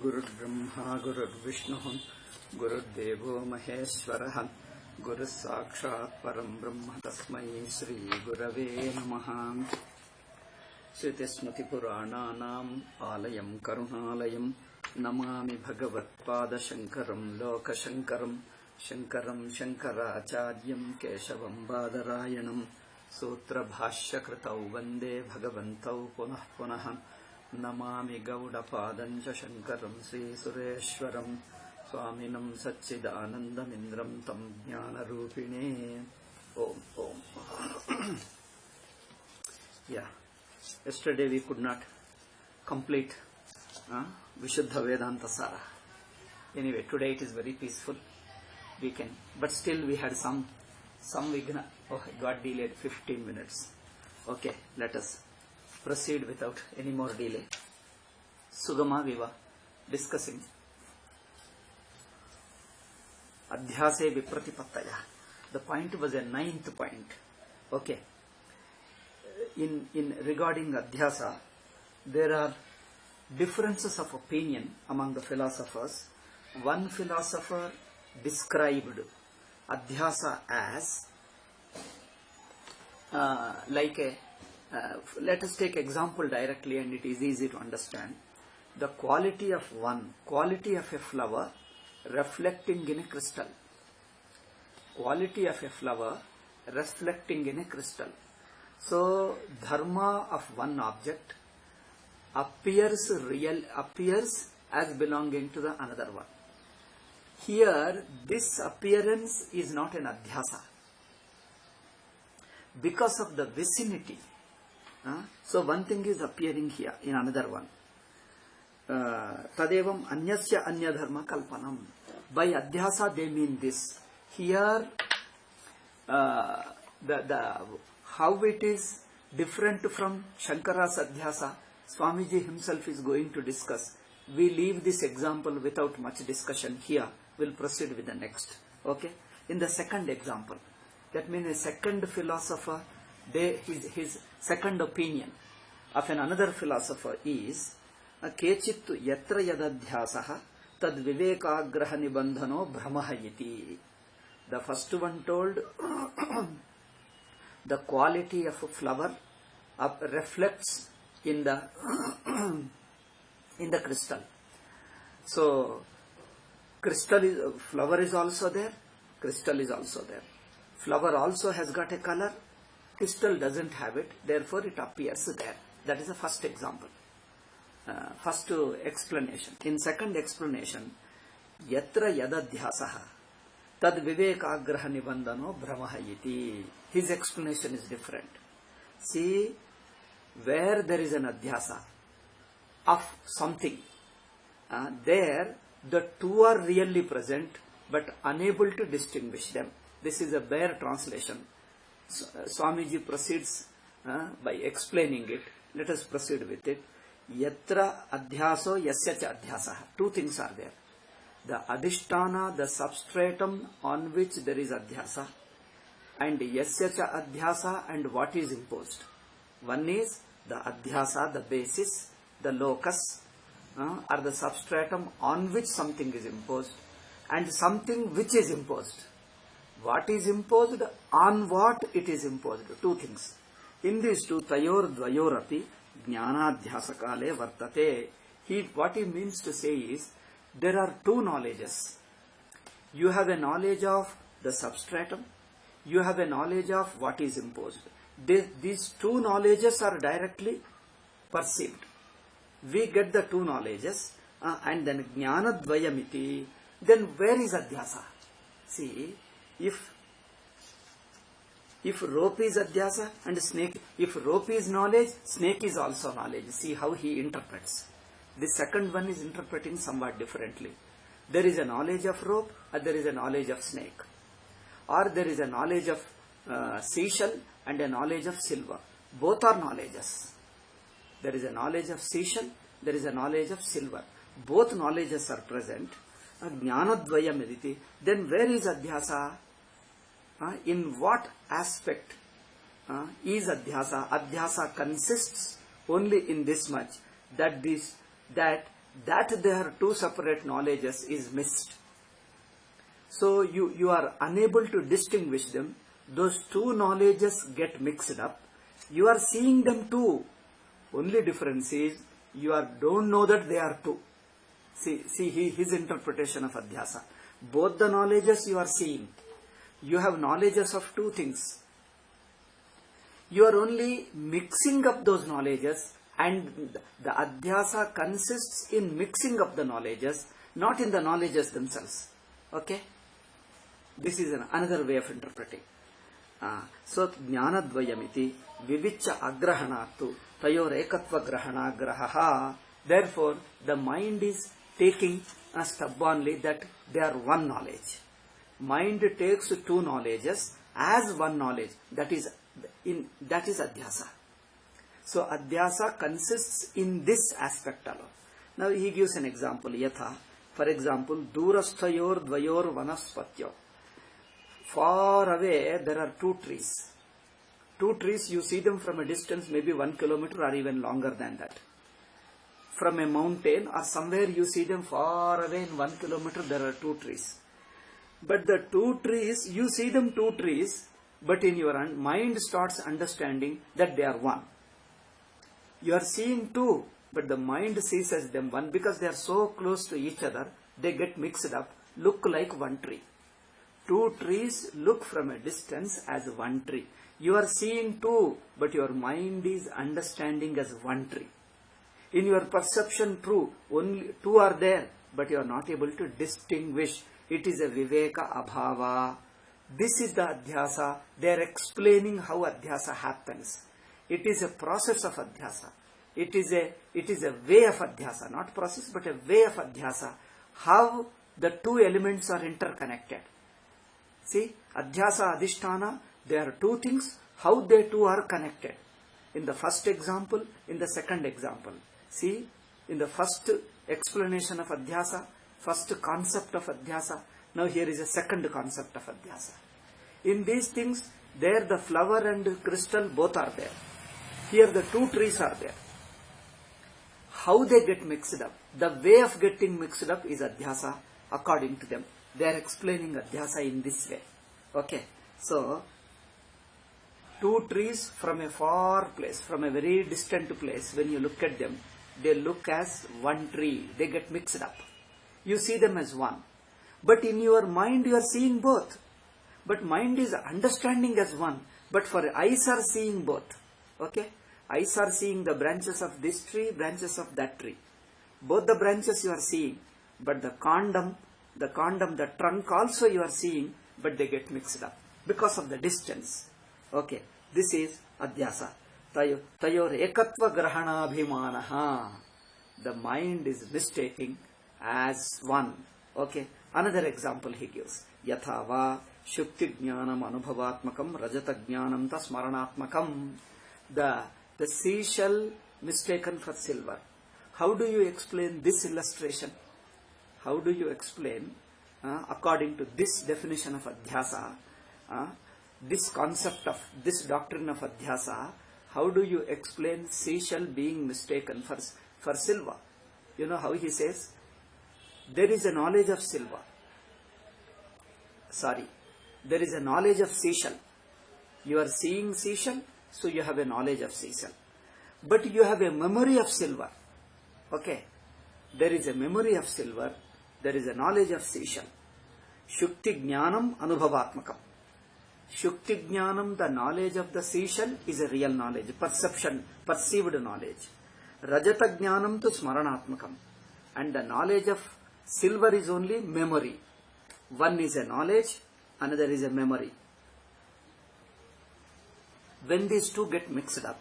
गुरुर्ब्रह्मा गुरुर्विष्णुः गुरुर्देवो महेश्वरः गुरुः साक्षात् परं ब्रह्म तस्मै श्री गुरवे नमः। श्रुतिस्मृतिपुराणानाम् आलयं करुणालयं नमामि भगवत्पादशङ्करं लोकशङ्करं शङ्करं शङ्कराचार्यं केशवं बादरायणं सूत्रभाष्यकृतौ वन्दे भगवन्तौ पुनः पुनः। नमामि गौडपादं च शङ्करं श्रीसुरेश्वरं स्वामिनं सच्चिदानन्दमिन्द्रं तं ज्ञानरूपिणे। Om Om. Yeah, yesterday we could not complete Vishuddha Vedanta Sara. Anyway, today it is very peaceful. We can, but still we had some vigna. Oh, it got delayed 15 minutes. Okay, let us proceed without any more delay. Sugama Viva discussing Adhyase Vipratipattaya. The point was a ninth point. Okay. In regarding Adhyasa, there are differences of opinion among the philosophers. One philosopher described Adhyasa as let us take example directly and it is easy to understand. The quality of a flower reflecting in a crystal. Quality of a flower reflecting in a crystal. So, dharma of one object appears as belonging to the another one. Here, this appearance is not an adhyasa because of the vicinity. So one thing is appearing here in another one. Tadevam anyasya anya dharma kalpanam. By adhyasa they mean this. Here how it is different from Shankara's adhyasa, Swamiji himself is going to discuss. We leave this example without much discussion here. We'll proceed with the next. Okay. In the second example, that means a second philosopher, his second opinion of another philosopher is kechittu yatra yadadhyasaha tad vivekagraha nibandhano brahmaha iti. The first one told the quality of a flower reflects in the crystal. So flower is also there, crystal is also there. Flower also has got a color, crystal doesn't have it, therefore it appears there. That is the first example. First explanation. In second explanation, yatra yadadhyasaha tad vivekagraha nibandhano brahmaha iti. His explanation is different. See, where there is an adhyasa of something, there the two are really present but unable to distinguish them. This is a bare translation. Swamiji proceeds by explaining it. Let us proceed with it. Yatra adhyaso yasya cha adhyasaha. Two things are there. The adhisthana, the substratum on which there is adhyasa, and yasya cha adhyasa, and what is imposed. One is the adhyasa, the basis, the locus, or the substratum on which something is imposed, and something which is imposed. What is imposed, on what it is imposed. Two things. In these two, tayor dvayorapi jnanadhyasakale vartate. What he means to say is, there are two knowledges. You have a knowledge of the substratum. You have a knowledge of what is imposed. These two knowledges are directly perceived. We get the two knowledges and then jnanadvayamiti. Then where is adhyasa? See, if rope is adhyasa and snake, if rope is knowledge, snake is also knowledge. See how he interprets. The second one is interpreting somewhat differently. There is a knowledge of rope or there is a knowledge of snake. Or there is a knowledge of seashell and a knowledge of silver. Both are knowledges. There is a knowledge of seashell, there is a knowledge of silver. Both knowledges are present. Jnanadvayam iditi. Then where is adhyasa? In what aspect is adhyasa? Adhyasa consists only in this much, that that there are two separate knowledges is missed. So you are unable to distinguish them. Those two knowledges get mixed up. You are seeing them two. Only difference is you don't know that they are two. See his interpretation of adhyasa. Both the knowledges you are seeing. You have knowledges of two things. You are only mixing up those knowledges, and the adhyasa consists in mixing up the knowledges, not in the knowledges themselves. Okay? This is another way of interpreting. So, jnanadvayamiti viviccha agrahanatu tayor ekatva grahana grahaha. Therefore, the mind is taking stubbornly that they are one knowledge. Mind takes two knowledges as one knowledge. That is adhyasa. So adhyasa consists in this aspect alone. Now he gives an example. Yatha, for example, durasthayor dvayor vanaspatyo. Far away there are two trees. Two trees, you see them from a distance, maybe 1 kilometer or even longer than that. From a mountain or somewhere you see them far away in 1 kilometer, there are two trees. But the two trees, you see them two trees, but in your mind starts understanding that they are one. You are seeing two, but the mind sees as them one because they are so close to each other, they get mixed up, look like one tree. Two trees look from a distance as one tree. You are seeing two, but your mind is understanding as one tree. In your perception, true, only two are there, but you are not able to distinguish. It is a viveka abhava. This is the adhyasa. They are explaining how adhyasa happens. It is a process of adhyasa. It is a way of adhyasa, not process, but a way of adhyasa. How the two elements are interconnected. See, adhyasa, adhisthana, there are two things. How they two are connected. In the first example, in the second example. See, in the first explanation of adhyasa, first concept of adhyasa. Now here is a second concept of adhyasa. In these things, there the flower and crystal both are there. Here the two trees are there. How they get mixed up, the way of getting mixed up is adhyasa according to them. They are explaining adhyasa in this way. Okay, so two trees from a far place, from a very distant place, when you look at them, they look as one tree. They get mixed up. You see them as one. But in your mind you are seeing both. But mind is understanding as one. But for eyes are seeing both. Okay? Eyes are seeing the branches of this tree, branches of that tree. Both the branches you are seeing. But the condom, the trunk also you are seeing, but they get mixed up because of the distance. Okay, this is adhyasa. Tayor ekatva grahanabhimanaha. The mind is mistaking as one. Okay, another example he gives. Yathava shukti jnanam anubhavatmakam rajata jnanam tasmaranatmakam. The seashell mistaken for silver. How do you explain this illustration? How do you explain, according to this definition of adhyasa, this concept of this doctrine of adhyasa, how do you explain seashell being mistaken for silver? You know how he says? There is a knowledge of silver. There is a knowledge of seashell. You are seeing seashell, so you have a knowledge of seashell. But you have a memory of silver. Okay. There is a memory of silver. There is a knowledge of seashell. Shukti jnanam anubhavatmakam. Shukti jnanam, the knowledge of the seashell, is a real knowledge, perception, perceived knowledge. Rajata jnanam tu smaranatmakam. And the knowledge of silver is only memory. One is a knowledge, another is a memory. When these two get mixed up,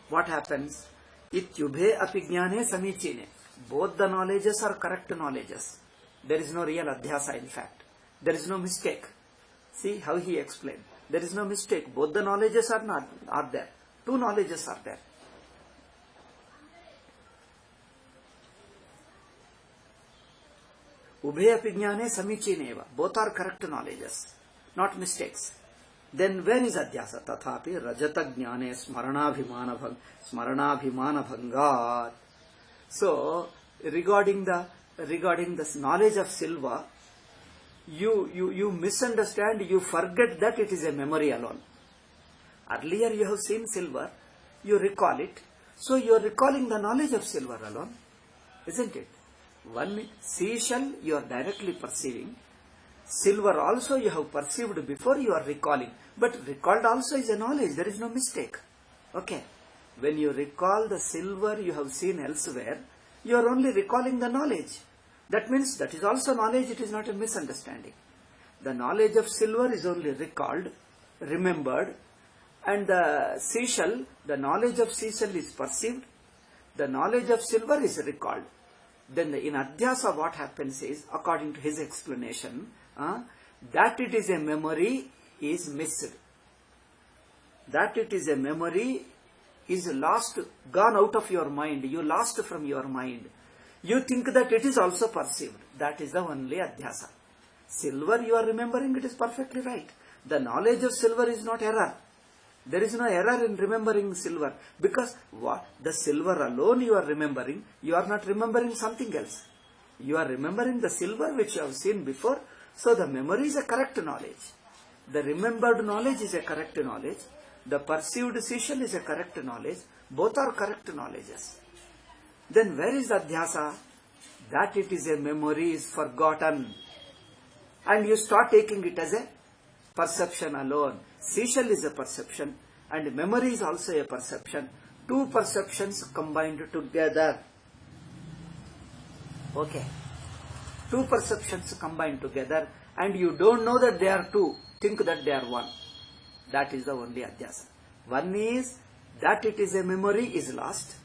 what happens? Ityubhe apijnane samichine. Both the knowledges are correct knowledges. There is no real adhyasa in fact. There is no mistake. See how he explained. There is no mistake. Both the knowledges are there. Two knowledges are there. Ubhe apijnane samichineva. Both are correct knowledges, not mistakes. Then when is adhyasa? Tathapi rajata jnane smaranabhimana bhangat. So regarding this knowledge of silver, you misunderstand, you forget that it is a memory alone. Earlier you have seen silver, you recall it, so you are recalling the knowledge of silver alone, isn't it? One seashell you are directly perceiving, silver also you have perceived before you are recalling, but recalled also is a knowledge, there is no mistake. Okay, when you recall the silver you have seen elsewhere, you are only recalling the knowledge. That means that is also knowledge, it is not a misunderstanding. The knowledge of silver is only recalled, remembered, and the seashell, the knowledge of seashell is perceived, the knowledge of silver is recalled. Then in Adhyasa what happens is, according to his explanation, that it is a memory is missed. That it is a memory is lost, gone out of your mind, you lost from your mind. You think that it is also perceived. That is the only Adhyasa. Silver you are remembering, it is perfectly right. The knowledge of silver is not error. There is no error in remembering silver, because what? The silver alone you are remembering, you are not remembering something else. You are remembering the silver which you have seen before, so the memory is a correct knowledge. The remembered knowledge is a correct knowledge. The perceived seashell is a correct knowledge. Both are correct knowledges. Then where is the Adhyasa? That it is a memory is forgotten. And you start taking it as a perception alone. Seashell is a perception and memory is also a perception. Two perceptions combined together. Okay. Two perceptions combined together and you don't know that they are two. Think that they are one. That is the only Adhyasa. One is that it is a memory is lost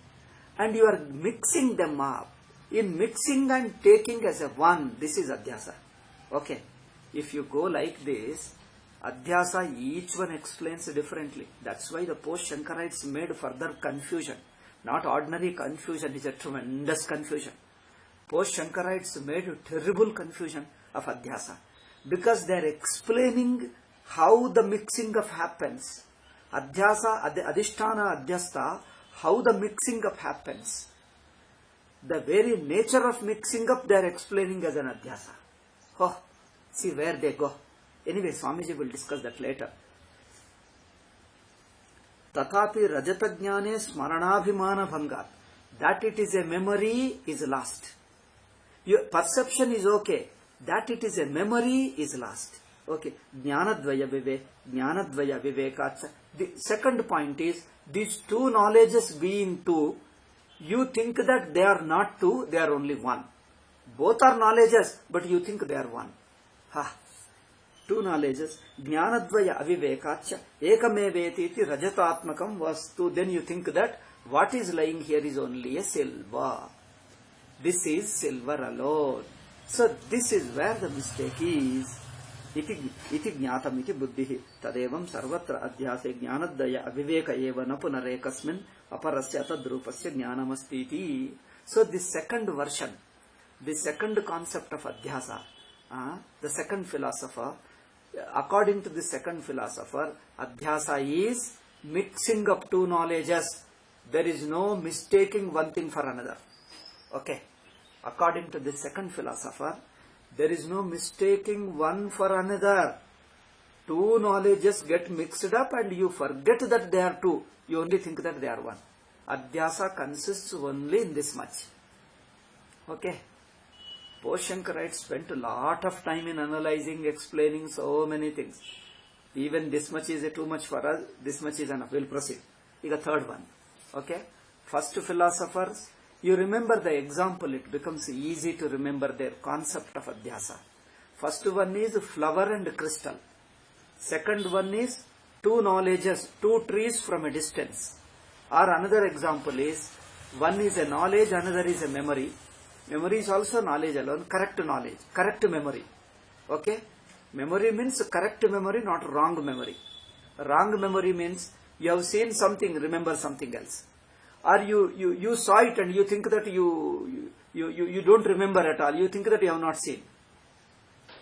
and you are mixing them up. In mixing and taking as a one, this is Adhyasa. Okay. If you go like this, Adhyasa, each one explains differently. That's why the post-Shankarites made further confusion. Not ordinary confusion, it is a tremendous confusion. Post-Shankarites made terrible confusion of Adhyasa. Because they are explaining how the mixing up happens. Adhyasa, Adhisthana, Adhyasta, how the mixing up happens. The very nature of mixing up they are explaining as an Adhyasa. Oh, see where they go. Anyway, Swamiji will discuss that later. Tathapi Rajata Jnane Smaranabhimana Bhangat. That it is a memory is lost. Your perception is okay. That it is a memory is lost. Okay. Jnanadvaya vivekacha. The second point is, these two knowledges being two, you think that they are not two, they are only one. Both are knowledges, but you think they are one. Ha. Two knowledges, Jnanadvaya avivekacha, ekameveti iti rajatatmakam vastu. Then you think that what is lying here is only a silver. This is silver alone. So this is where the mistake is. Iti jnatam iti buddhihi. Tadevam sarvatra adhyase jnanadvaya aviveka eva napunarekasmin aparasya tadrupasya jnanamasti iti. So this second version, the second concept of adhyasa, the second philosopher, according to the second philosopher, Adhyasa is mixing up two knowledges. There is no mistaking one thing for another. Okay. According to the second philosopher, there is no mistaking one for another. Two knowledges get mixed up and you forget that they are two. You only think that they are one. Adhyasa consists only in this much. Okay. Post-Shankarites spent a lot of time in analyzing, explaining so many things. Even this much is too much for us, this much is enough. We'll proceed. ಈಗ third one. Okay. First philosophers, you remember the example, it becomes easy to remember their concept of Adhyasa. First one is flower and crystal. Second one is two knowledges, two trees from a distance. Or another example is, one is a knowledge, another is a memory. Memory is also knowledge alone, correct knowledge, correct memory. Okay? Memory means correct memory, not wrong memory. Wrong memory means you have seen something, remember something else. Or you saw it and you think that you don't remember at all. You think that you have not seen.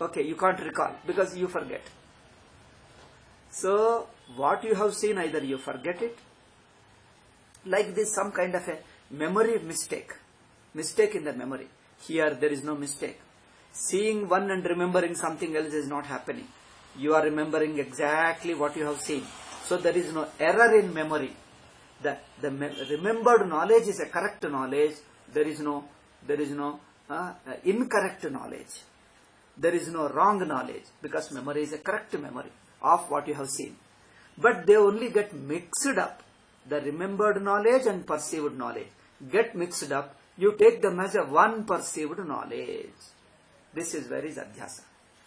Okay, you can't recall because you forget. So, what you have seen, either you forget it, like this, some kind of a memory mistake. mistake in the memory. Here there is no mistake. Seeing one and remembering something else is not happening. You are remembering exactly what you have seen. So there is no error in memory. The remembered knowledge is a correct knowledge. There is no incorrect knowledge. There is no wrong knowledge, because memory is a correct memory of what you have seen. But they only get mixed up. The remembered knowledge and perceived knowledge get mixed up. You take them as a one perceived knowledge. This is where is adhyasa.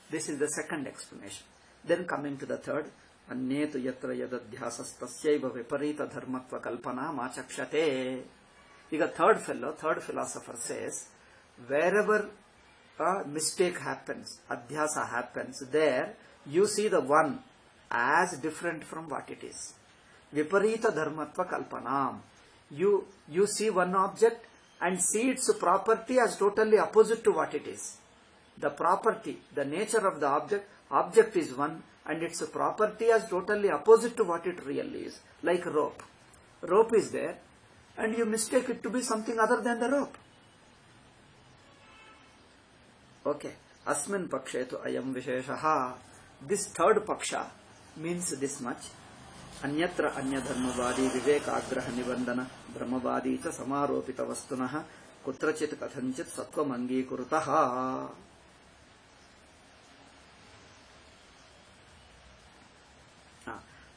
This is the second explanation. Then coming to the third, Anyetu yatra yadadhyasas tasyaiva viparita dharmatva kalpana machakshate. ಈಗ third philosopher says, wherever a mistake happens, adhyasa happens, there you see the one as different from what it is. Viparita dharmatva kalpanam. You see one object and see its property as totally opposite to what it is. The property, the nature of the object is one, and its property as totally opposite to what it really is. Like rope. Rope is there, and you mistake it to be something other than the rope. Okay. Asmin pakshetu ayam visheshaha. This third paksha means this much. Anyatra anyadharmavadi vivekagraha nibandana brahmavadi cha samaropita vastunaha kutrachit kathanchit sattvam angīkurutaha.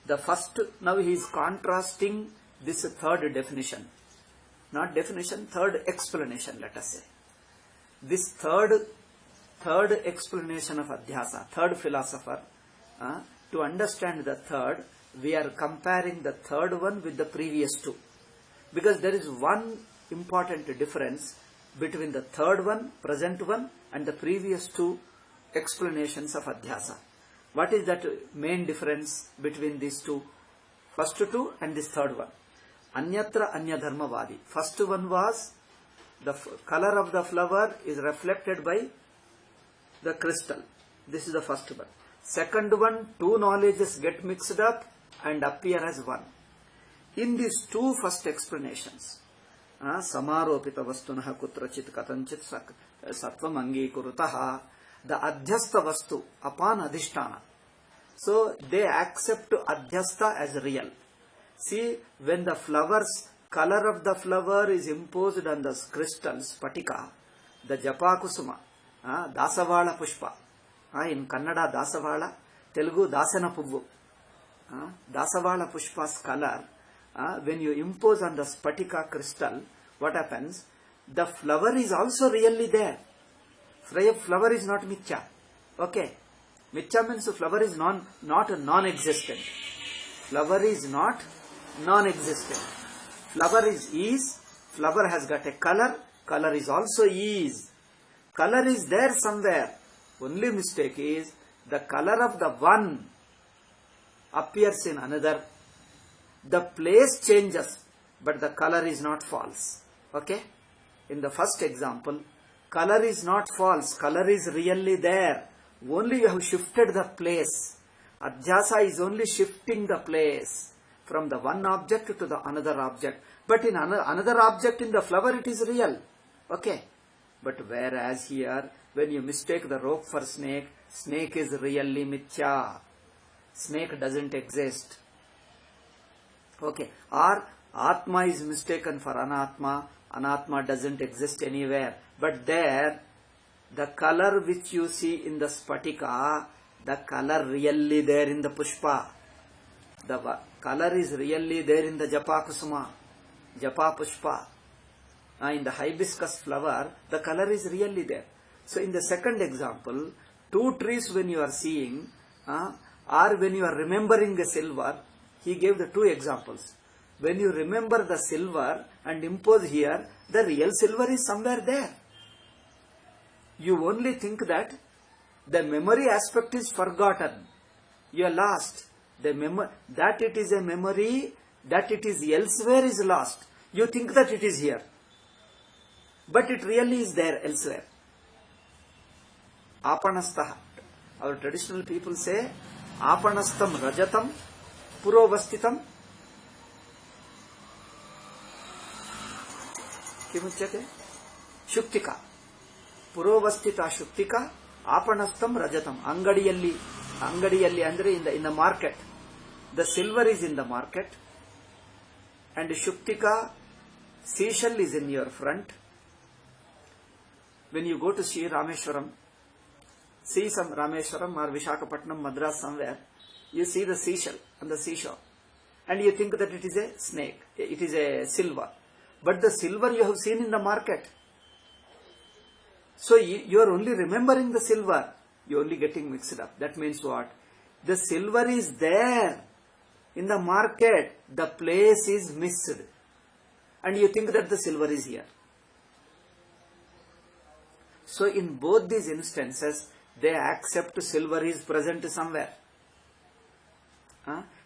The first, now he is contrasting this third definition. Not definition, third explanation, let us say. This third explanation of adhyasa, third philosopher, to understand the third, we are comparing the third one with the previous two. Because there is one important difference between the third one, present one, and the previous two explanations of adhyasa. What is that main difference between these two? First two and this third one. Anyatra anyadharmavadi. First one was the color of the flower is reflected by the crystal. This is the first one. Second one, two knowledges get mixed up and appear as one. In these two first explanations, samaropita vastunaha kutrachit katanchit sattvam angīkurutaha, the adhyasta vastu upon adhisthana. So they accept adhyasta as real. See, when the color of the flower is imposed on the crystal, spatika, the japakusuma, dasavala pushpa, in Kannada dasavala, Telugu dasana puvvu, dasavala pushpa's color, when you impose on the spatika crystal, what happens? The flower is also really there. Flower is not mithya. Okay. Mithya means flower is not non-existent. Flower is not non-existent. Flower is, flower has got a color is also is. Color is there somewhere. Only mistake is, the color of the one appears in another. The place changes, but the color is not false. Okay? In the first example, color is not false, color is really there. Only you have shifted the place. Adhyasa is only shifting the place from the one object to the another object. But in another object in the flower, it is real. Okay. But whereas here, when you mistake the rope for snake, snake is really mithya. Snake doesn't exist. Okay. Or Atma is mistaken for Anatma. Anatma doesn't exist anywhere. But there, the color which you see in the spatika, the color really there in the pushpa. The color is really there in the japa kusuma, japa pushpa. In the hibiscus flower, the color is really there. So in the second example, two trees when you are seeing, or when you are remembering the silver, he gave the two examples. When you remember the silver and impose here, the real silver is somewhere there. You only think that the memory aspect is forgotten. You are lost. That it is a memory, that it is elsewhere is lost. You think that it is here. But it really is there elsewhere. Apanastaha. Our traditional people say, Apanastam rajatam purovastitam kimuchyate. shuktika. Purovastita shuktika, apanastam rajatam. Angadiyalli andre in the market. The silver is in the market, and shuktika, seashell, is in your front. When you go to see Rameshwaram, see some Rameshwaram or Visakhapatnam, Madras, somewhere, you see the seashell on the seashore, and you think that it is a snake, it is a silver. But the silver you have seen in the market. So you are only remembering the silver, you are only getting mixed up. That means what? The silver is there in the market, the place is missed, and you think that the silver is here. So in both these instances, they accept silver is present somewhere.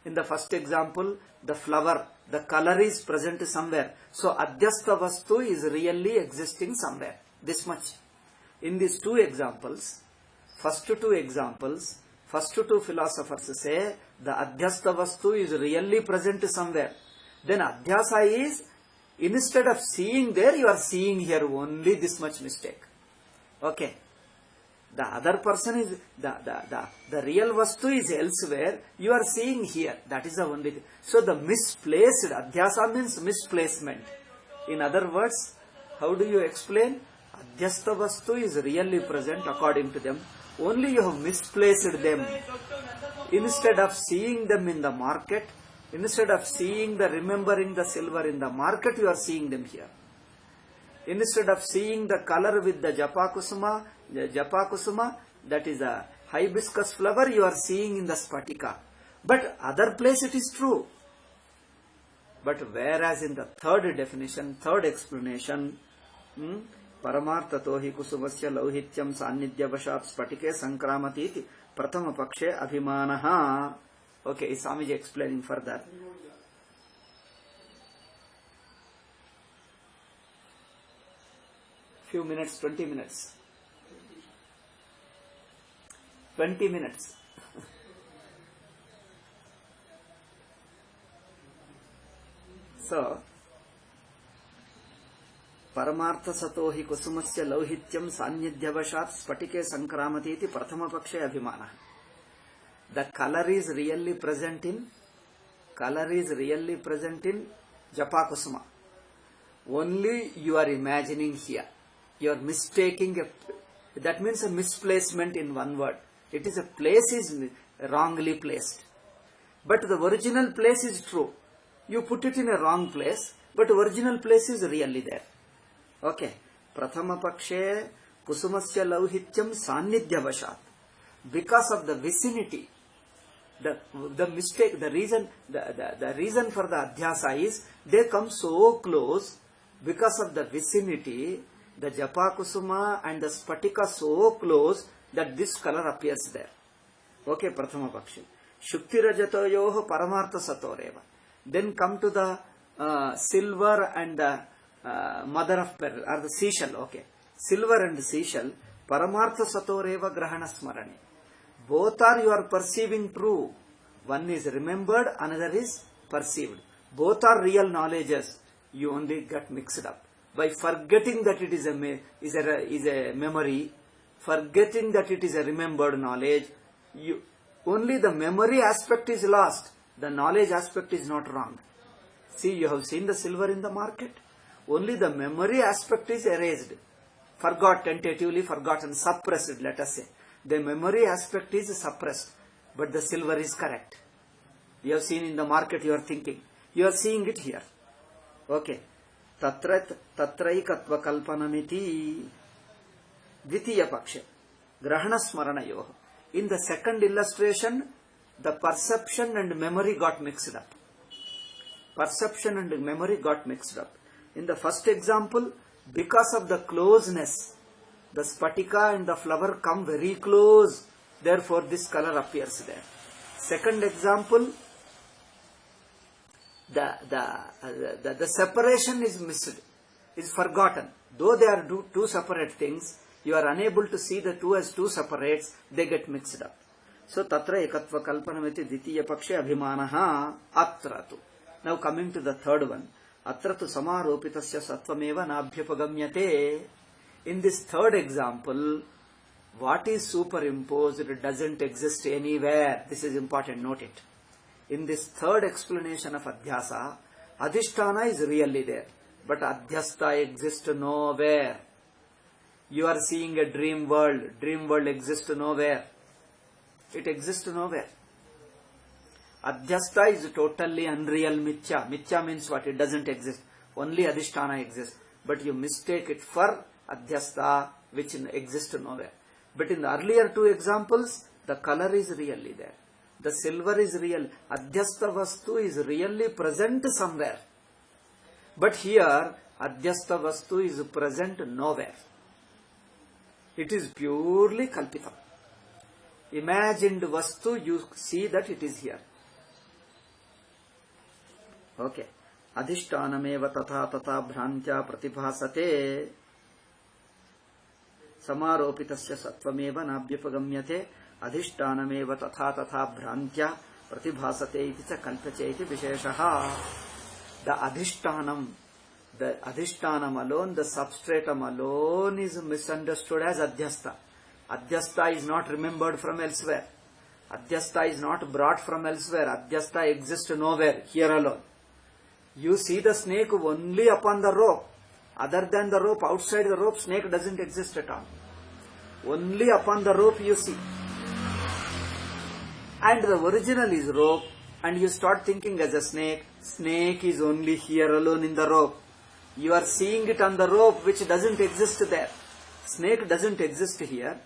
In the first example, the flower, the color is present somewhere. So adhyastha vastu is really existing somewhere. This much. In these two examples, first two philosophers say the adhyastha vastu is really present somewhere. Then adhyasa is, instead of seeing there, you are seeing here, only this much mistake. Okay. The other person is, the real vastu is elsewhere, you are seeing here. That is the only thing. So the misplaced, adhyasa means misplacement. In other words, how do you explain? Adhyastha vastu is really present according to them. Only you have misplaced them. Instead of seeing them in the market, instead of remembering the silver in the market, you are seeing them here. Instead of seeing the color with the japa kusuma, that is a hibiscus flower, you are seeing in the spatika. But other place it is true. But whereas in the third definition, third explanation, Paramarthato hi kusumasya lauhityam sannidhyavashat spatike sankramati prathama pakshe abhimanaha. Okay, Swamiji explaining further. Few minutes, 20 minutes. 20 minutes. So, Paramartha sato hi kusumasya lauhityam sannidhyavashat spatike sankramati iti prathama pakshe abhimana. The color is really present in japa kusuma. Only you are imagining here. You are mistaking that means a misplacement in one word. It is a place is wrongly placed. But the original place is true. You put it in a wrong place, but original place is really there. Okay. Prathama pakshe kusumasya lauhityam sannidhyavashat. Because of the vicinity, the mistake, the reason for the adhyasa is they come so close because of the vicinity, the japa kusuma and the spatika so close that this color appears there. Okay, prathama pakshe. Shukti rajatoyoho paramartha satoreva. Then come to the silver and the mother of pearl or the seashell. Okay, silver and seashell. Paramartha satoreva grahana smarane. Both are you are perceiving true. One is remembered, another is perceived. Both are real knowledges. You only get mixed up by forgetting that it is a memory, forgetting that it is a remembered knowledge. Only the memory aspect is lost. The knowledge aspect is not wrong. See, you have seen the silver in the market. Only the memory aspect is erased, tentatively forgotten, suppressed, let us say. The memory aspect is suppressed, but the silver is correct. You have seen in the market, you are thinking. You are seeing it here. Okay. Tatraikatva kalpanamiti dvitiya pakshe grahana smaranayoh. In the second illustration, the perception and memory got mixed up. Perception and memory got mixed up. In the first example, because of the closeness, the spatika and the flower come very close, therefore this color appears there. Second example, the separation is missed, is forgotten. Though they are two separate things, you are unable to see the two as two separates, they get mixed up. So, tatra ekatva kalpanamiti ditiya pakshe abhimanaha atratu. Now coming to the third one. Atratu samaropitasya sattvameva nabhyapagamyate. In this third example, what is superimposed doesn't exist anywhere. This is important, note it. In this third explanation of adhyasa, adhisthana is really there, but adhyastha exists nowhere. You are seeing a dream world exists nowhere. It exists nowhere. Adhyastha is totally unreal mithya. Mithya means what? It doesn't exist. Only adhisthana exists. But you mistake it for adhyastha, which exists nowhere. But in the earlier two examples, the color is really there. The silver is real. Adhyastha vastu is really present somewhere. But here, adhyastha vastu is present nowhere. It is purely kalpitam. Imagined vastu, you see that it is here. Okay. Adhishtanameva tatha tatha bhrantya pratibhasate समारोपितस्य सत्वमेव नाभ्युपगम्यते अधिष्ठानमेव तथा तथा भ्रांत्या प्रतिभासते इति च कल्प्यते इति विशेषः. The adhishtanam alone, the substratum alone is misunderstood as adhyastha. Adhyastha is not remembered from elsewhere. Adhyastha is not brought from elsewhere. Adhyastha exists nowhere, here alone. You see the snake only upon the rope. Other than the rope, outside the rope, snake doesn't exist at all. Only upon the rope you see. And the original is rope, and you start thinking as a snake. Snake is only here alone in the rope. You are seeing it on the rope, which doesn't exist there. Snake doesn't exist here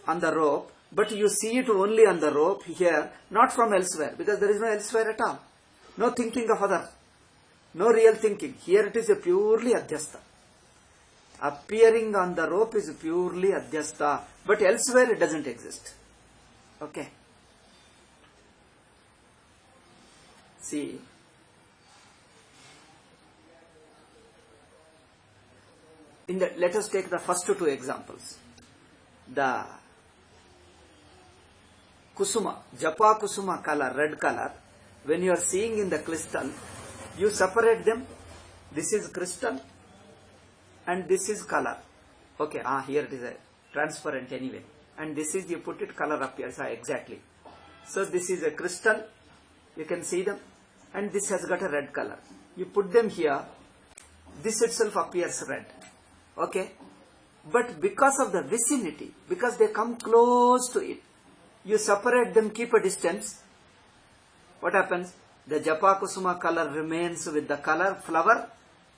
on the rope, but you see it only on the rope here, not from elsewhere, because there is no elsewhere at all. No thinking of other. No real thinking. Here it is a purely adhyastha. Appearing on the rope is purely adhyastha, but elsewhere it doesn't exist. Okay. See. Let us take the first two examples. The kusuma, japa kusuma color, red color, when you are seeing in the crystal, you separate them. This is crystal and this is color. Okay, here it is a transparent anyway. And this is, you put it, color appears. Exactly. So this is a crystal. You can see them. And this has got a red color. You put them here. This itself appears red. Okay. But because of the vicinity, because they come close to it, you separate them, keep a distance. What happens? The japa kusuma color remains with the color flower,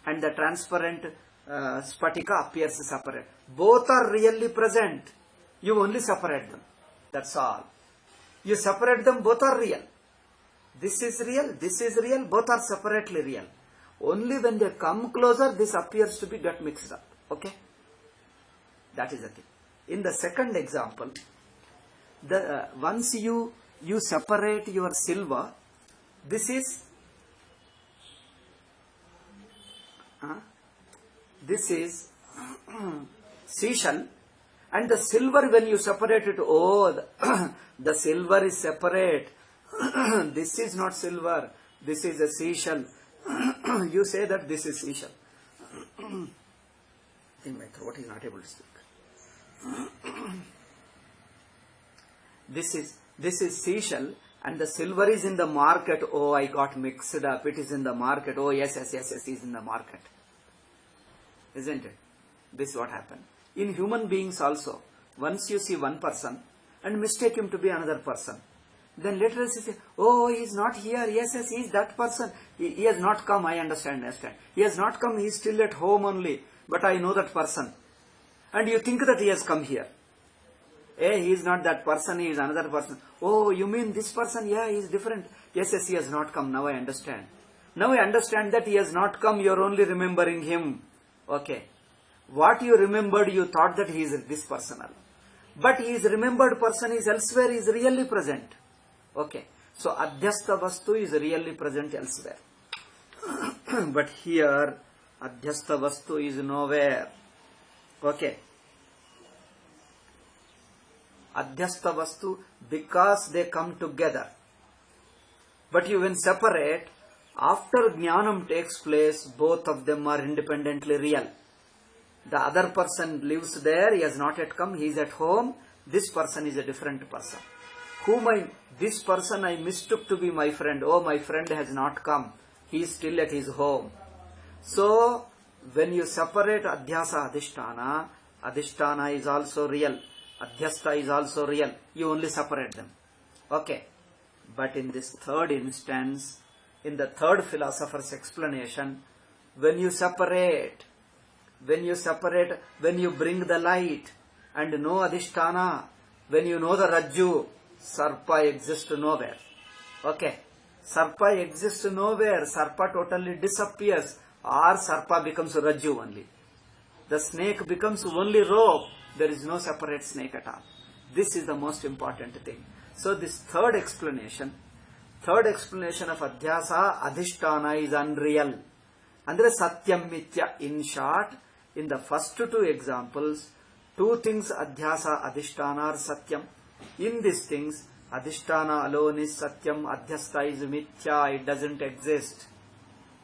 and the transparent spatika appears separate. Both are really present. You only separate them. That's all. You separate them, both are real. This is real, both are separately real. Only when they come closer, this appears to be get mixed up. Okay? That is the thing. In the second example, once you separate your silver, this is seashell, and the silver, when you separate it, the silver is separate. This is not silver, this is a seashell. You say that this is seashell. I think my throat is not able to speak. This is seashell, and the silver is in the market. Oh, I got mixed up. It is in the market. Oh, yes, it is in the market. Isn't it? This is what happened. In human beings also, once you see one person and mistake him to be another person, then later you say, oh, he is not here. Yes, he is that person. He has not come. I understand. He has not come. He is still at home only. But I know that person. And you think that he has come here. He is not that person. He is another person. Oh, you mean this person? Yeah, he is different. Yes, he has not come. Now I understand. Now I understand that he has not come. You are only remembering him. Okay. What you remembered, you thought that he is this person. But his remembered person is elsewhere, is really present. Okay. So, adhyastha vastu is really present elsewhere. But here, adhyastha vastu is nowhere. Okay. Adhyastha vastu, because they come together. But you when separate, after jnanam takes place, both of them are independently real. The other person lives there, he has not yet come, he is at home. This person is a different person. This person I mistook to be my friend. Oh, my friend has not come. He is still at his home. So, when you separate adhyasa, adhisthana is also real. Adhyastha is also real. You only separate them. Okay. But in this third instance, in the third philosopher's explanation, when you bring the light and know adhisthana, when you know the rajju, sarpa exists nowhere. Okay. Sarpa exists nowhere. Sarpa totally disappears. Or sarpa becomes rajju only. The snake becomes only rope. There is no separate snake at all. This is the most important thing. So this third explanation of adhyasa, adhisthana is unreal. Andre satyam mithya. In short, in the first two examples, two things adhyasa, adhisthana are satyam. In these things, adhisthana alone is satyam, adhyastha is mithya, it doesn't exist.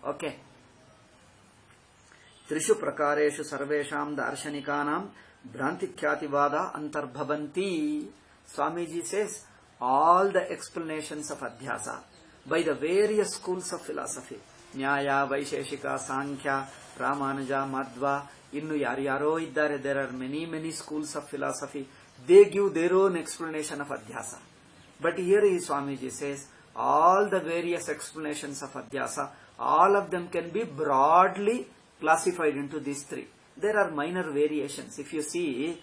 Okay. Trishu prakareshu sarvesham darshanikanam bhrantikyativada antarbhavanti. Swamiji says, all the explanations of adhyasa by the various schools of philosophy, Nyaya, Vaisheshika, Sankhya, Ramanuja, Madhva, innu yaryaro iddare, there are many schools of philosophy. They give their own explanation of adhyasa. But here Swamiji says, all the various explanations of adhyasa, all of them can be broadly classified into these three. There are minor variations. If you see,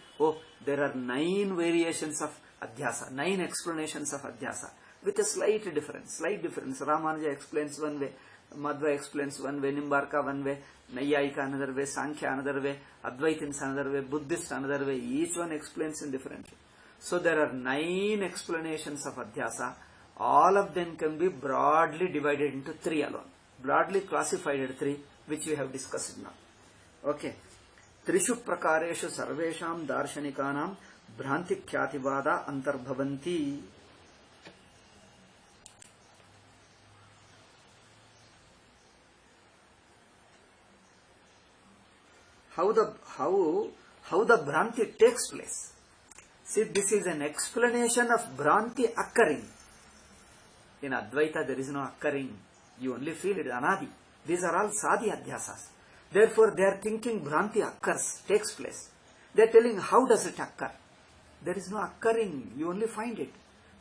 there are 9 variations of adhyasa, 9 explanations of adhyasa, with a slight difference. Ramanuja explains one way, Madhva explains one way, Nimbarka one way, Nayayika another way, Sankhya another way, Advaitins another way, Buddhist another way. Each one explains in different way. So there are 9 explanations of adhyasa. All of them can be broadly divided into 3 alone. Broadly classified at 3, which we have discussed now. Okay. Trishu prakareshu sarvesham darshanikanam bhrantikyativada antarbhavanti. How the Bhranti takes place. See, this is an explanation of Bhranti occurring. In Advaita there is no occurring. You only feel it, Anadi. These are all Sadi Adhyasas. Therefore they are thinking Bhranti occurs, takes place. They are telling how does it occur. There is no occurring, you only find it.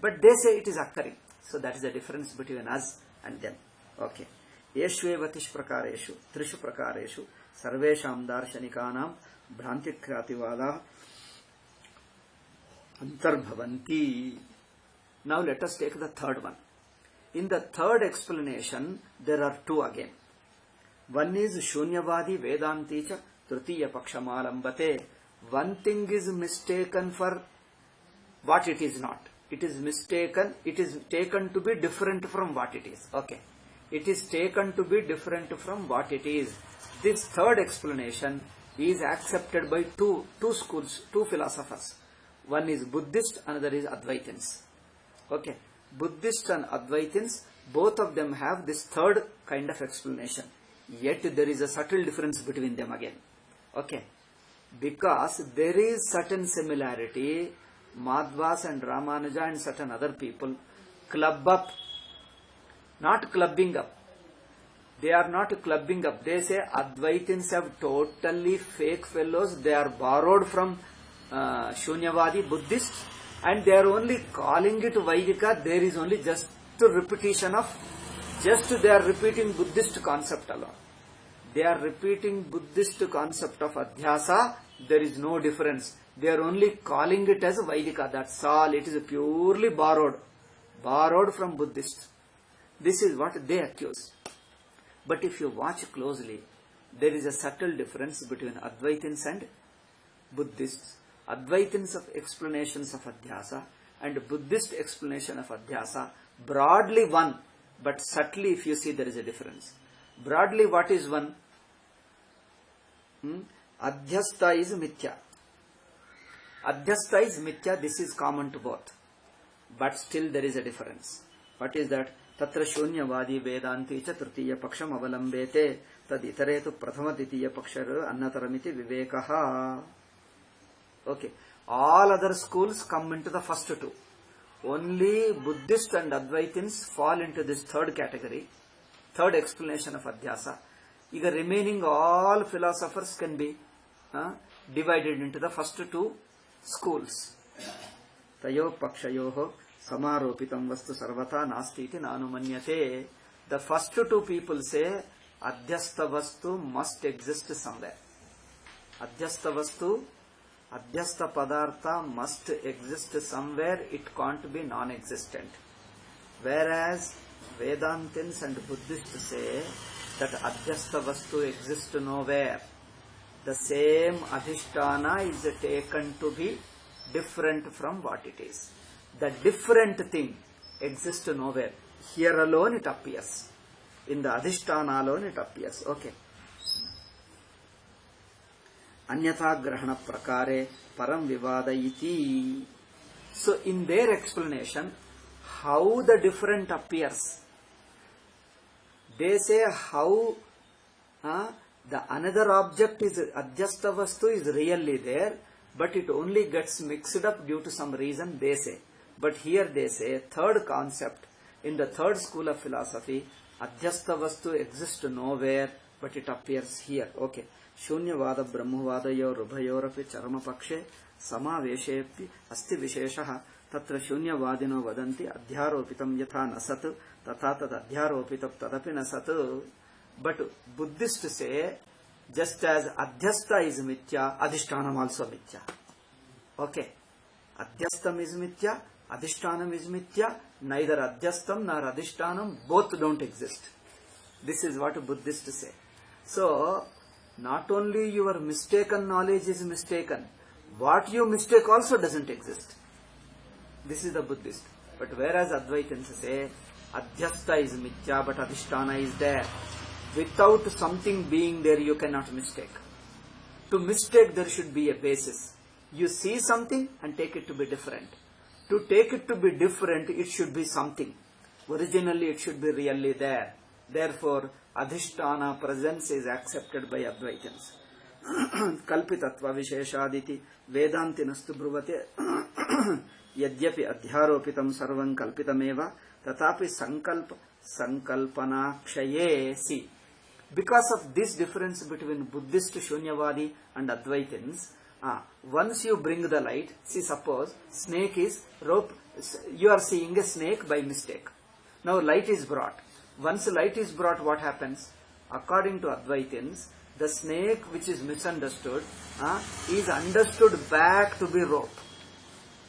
But they say it is occurring. So that is the difference between us and them. Okay. Yeshveva tishprakareshu, trishu prakareshu, sarvesham darshanikanam, bhrantikyativada antarbhavanti. Now let us take the third one. In the third explanation, there are 2 again. One is Shunyavadi Vedanticha Tritiya Pakshamalambate. One thing is mistaken for what it is not. It is mistaken, it is taken to be different from what it is. Okay. It is taken to be different from what it is. This third explanation is accepted by two schools, 2 philosophers. One is Buddhist, another is Advaitins. Okay. Buddhist and Advaitins, both of them have this third kind of explanation. Yet there is a subtle difference between them again. Okay. Because there is certain similarity, Madhvas and Ramanuja and certain other people club up, not clubbing up. They are not clubbing up. They say Advaitins have totally fake fellows. They are borrowed from Shunyavadi Buddhists and they are only calling it Vaidika. There is only just a repetition of, they are repeating Buddhist concept alone. They are repeating Buddhist concept of Adhyasa. There is no difference. They are only calling it as Vaidika. That's all. It is purely borrowed from Buddhists. This is what they accuse. But if you watch closely, there is a subtle difference between Advaitins and Buddhists. Advaitins of explanations of Adhyasa and Buddhist explanation of Adhyasa, broadly one, but subtly if you see there is a difference. Broadly what is one? Adhyastha is mithya. Adhyastha is mithya, this is common to both. But still there is a difference. What is that? तत्र शून्यवादी वेदांती च तृतीय पक्षम अवलंबेते तदितरे तु प्रथम द्वितीय पक्षर अन्यतरमिति विवेकः. Okay, all other schools come into the first two. Only Buddhist and Advaitins fall into this third category, third explanation of Adhyasa. The remaining all philosophers can be divided into the first two schools. Tayo pakshayoho samaropitam vastu sarvata nasti iti nanumanyate. The first two people say Adhyasta vastu must exist somewhere. Adhyasta vastu, Adhyasta padartha must exist somewhere, it can't be non-existent. Whereas Vedantins and Buddhists say that Adhyasta vastu exists nowhere. The same Adhisthana is taken to be different from what it is. The different thing exists nowhere. Here alone it appears. In the Adhisthana alone it appears. Okay. Anyatha grahana prakare param vivada iti. So in their explanation, how the different appears, they say how the another object is adhyasta vastu is really there, but it only gets mixed up due to some reason, they say. But here they say third concept in the third school of philosophy, adhyasta vastu exists nowhere, but it appears here. Okay. Shunyavada brahmavadayo rubhayorapi charma pakshe samaveshepi asti visheshaha tatra shunyavadino vadanti adhyaropitam yatha nasat tatha tad adhyaropitam tadapi nasat. But Buddhists say just as adhyasta is mithya, adhishtanam also mithya. Okay. Adhyastam is mithya, adhishtanam is mithya, neither adhyastam nor adhishtanam, both don't exist. This is what Buddhists say. So, not only your mistaken knowledge is mistaken, what you mistake also doesn't exist. This is the Buddhist. But whereas Advaitins say, Adhyasta is mithya, but Adhisthana is there. Without something being there, you cannot mistake. To mistake, there should be a basis. You see something and take it to be different. To take it to be different, it should be something. Originally, it should be really there. Therefore, Adhisthana presence is accepted by Advaitins. Kalpitatva visheshaditi Vedantinastu bruvate yadyapi adhyaropitam sarvam kalpitameva tatapi sankalpanakshaye. See, because of this difference between Buddhist Shunyavadi and Advaitins, once you bring the light, see, suppose snake is rope, you are seeing a snake by mistake. Now light is brought. Once light is brought, what happens? According to Advaitins, the snake which is misunderstood is understood back to be rope.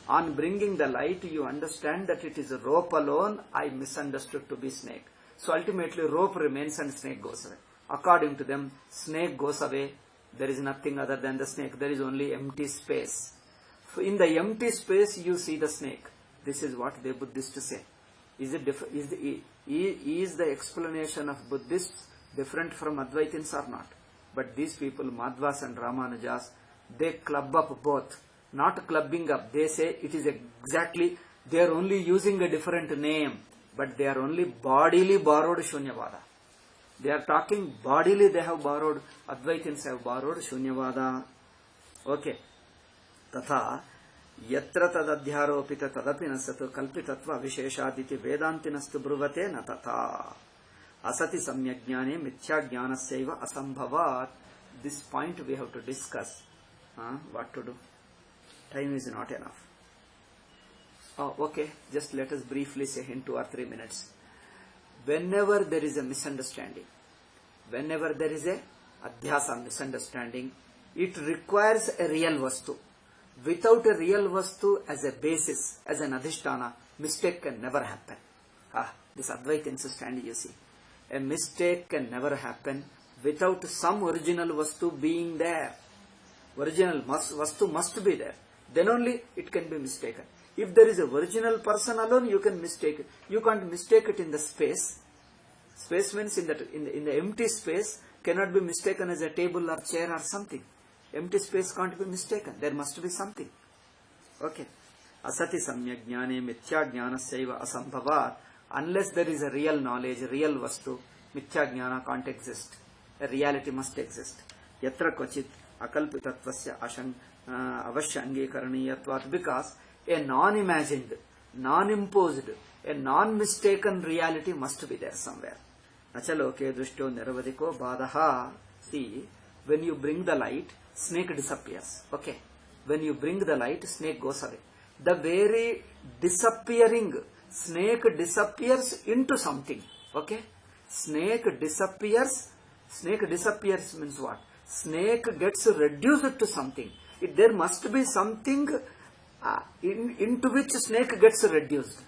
On bringing the light, you understand that it is a rope alone, I misunderstood to be snake. So ultimately rope remains and snake goes away. According to them, snake goes away, there is nothing other than the snake, there is only empty space. So in the empty space you see the snake. This is what the Buddhists say. Is the explanation of Buddhists different from Advaitins or not? But these people, Madhvas and Ramanujas, they club up both. Not clubbing up, they say it is exactly, they are only using a different name, but they are only bodily borrowed Shunyavada. They are talking bodily, they have borrowed, Advaitins have borrowed Shunyavada. Okay. Tatha yatra tadadhyaropita tadapi nasatu kalpitatva visheshaditi vedantinastu bruvate na tatha asati samyajnane mithya jnanasyaiva asambhavat. This point we have to discuss. What to do? Time is not enough. Okay, just let us briefly say in 2 or 3 minutes. Whenever there is a misunderstanding, whenever there is a adhyasa misunderstanding, it requires a real vastu. Without a real vastu as a basis, as an adhisthana, mistake can never happen. This Advaita understanding, you see. A mistake can never happen without some original vastu being there. Original vastu must be there. Then only it can be mistaken. If there is a original person alone, you can mistake it. You can't mistake it in the space. Space means in the empty space cannot be mistaken as a table or chair or something. Empty space can't be mistaken. There must be something. Okay. Asati samyak jnane mithya jnanasyaiva asambhavat unless there is a real knowledge, real vastu, mithya jnana can't exist. A reality must exist. Yatra kvachit akalpitatvasya avashya angekaraniyatvat, because a non-imagined, non-imposed, a non-mistaken reality must be there somewhere. Nachaloke drushto niravadiko badaha. See, when you bring the light, snake disappears. Okay. When you bring the light, snake goes away. The very disappearing, snake disappears into something. Okay. Snake disappears means what? Snake gets reduced to something. There must be something into which snake gets reduced.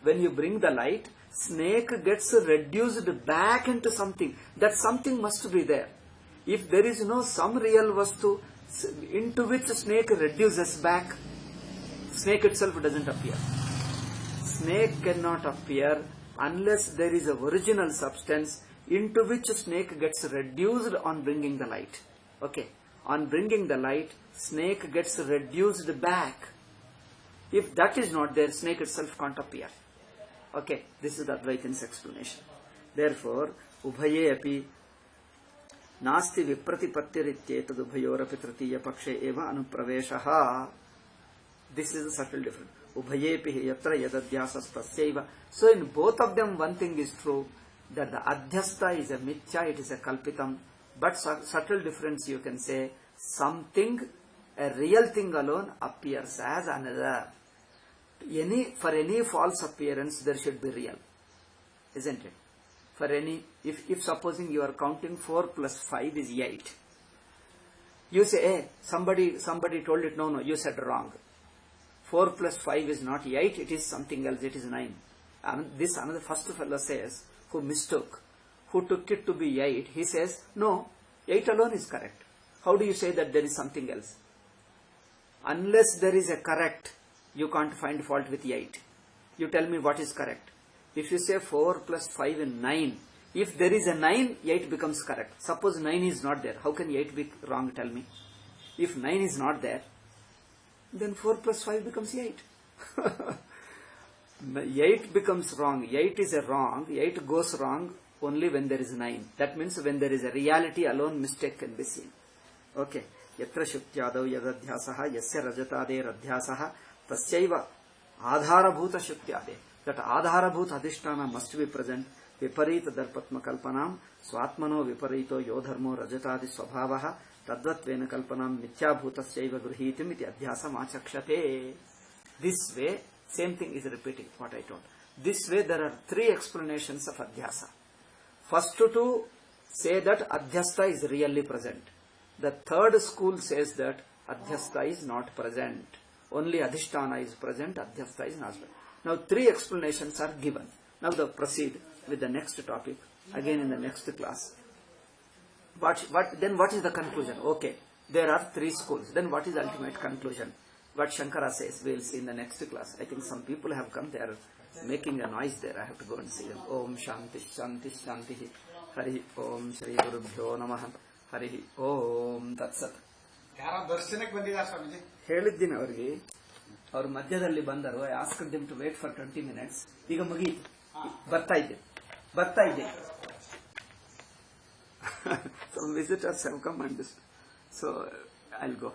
When you bring the light, snake gets reduced back into something. That something must be there. If there is no some real vastu into which snake reduces back, snake itself doesn't appear. Snake cannot appear unless there is a original substance into which snake gets reduced on bringing the light. Okay. On bringing the light, snake gets reduced back. If that is not there, snake itself can't appear. Okay. This is the Advaitin's explanation. Therefore, ubhaye api nasti vipratipattirityetad ubhayorapi tritiya pakshe eva anupraveshaha. This is a subtle difference. Ubhayepi yatra yadadhyasas tasyaiva. So in both of them, one thing is true, that the adhyasta is a mithya, it is a kalpitam. But subtle difference, you can say, something, a real thing alone appears as another. For any false appearance, there should be real. Isn't it? For any, if supposing you are counting 4 plus 5 is 8. You say, hey, somebody told it, no, you said wrong. 4 plus 5 is not 8, it is something else, it is 9. And this another first fellow says, who mistook, who took it to be 8, he says, no, 8 alone is correct. How do you say that there is something else? Unless there is a correct, you can't find fault with 8. You tell me what is correct. If you say 4 plus 5 is 9, if there is a 9, 8 becomes correct. Suppose 9 is not there, how can 8 be wrong, tell me? If 9 is not there, then 4 plus 5 becomes 8. 8 becomes wrong. 8 is a wrong. 8 goes wrong only when there is 9. That means when there is a reality alone, mistake can be seen. Okay. Yatra shutyadav yadadhyasaha yasya rajatade radhyasaha tasyaiva adharabhuta shutyade. That adharabhuta adhishtana must be present. Viparita darpatma kalpanam swatmano viparito yodharmo rajatadi swabhavaha tadvatvena kalpanam mithyabhutasyaiva gruhitim iti adhyasam achakshate. This way, same thing is repeating what I told. This way there are 3 explanations of adhyasa. First two say that adhyasta is really present. The third school says that adhyasta is not present. Only adhishtana is present, adhyasta is not present. Now 3 explanations are given. Now proceed with the next topic again in the next class. Then what is the conclusion? Okay, there are 3 schools. Then what is the ultimate conclusion? What Shankara says, we will see in the next class. I think some people have come, they are making a noise there. I have to go and see them. Om Shanti Shanti Shanti. Hari Om Shri Gurubhyo Namaha. Hari Om Tatsat. ಹೇಳಿದ್ದೀನಿ ಅವರಿಗೆ, ಅವರು ಮಧ್ಯದಲ್ಲಿ ಬಂದರು. I asked them to wait for 20 minutes. ಈಗ ಮುಗಿಯಿತು, ಬರ್ತಾ ಇದ್ದೆ. Some visitors have come and so I'll go.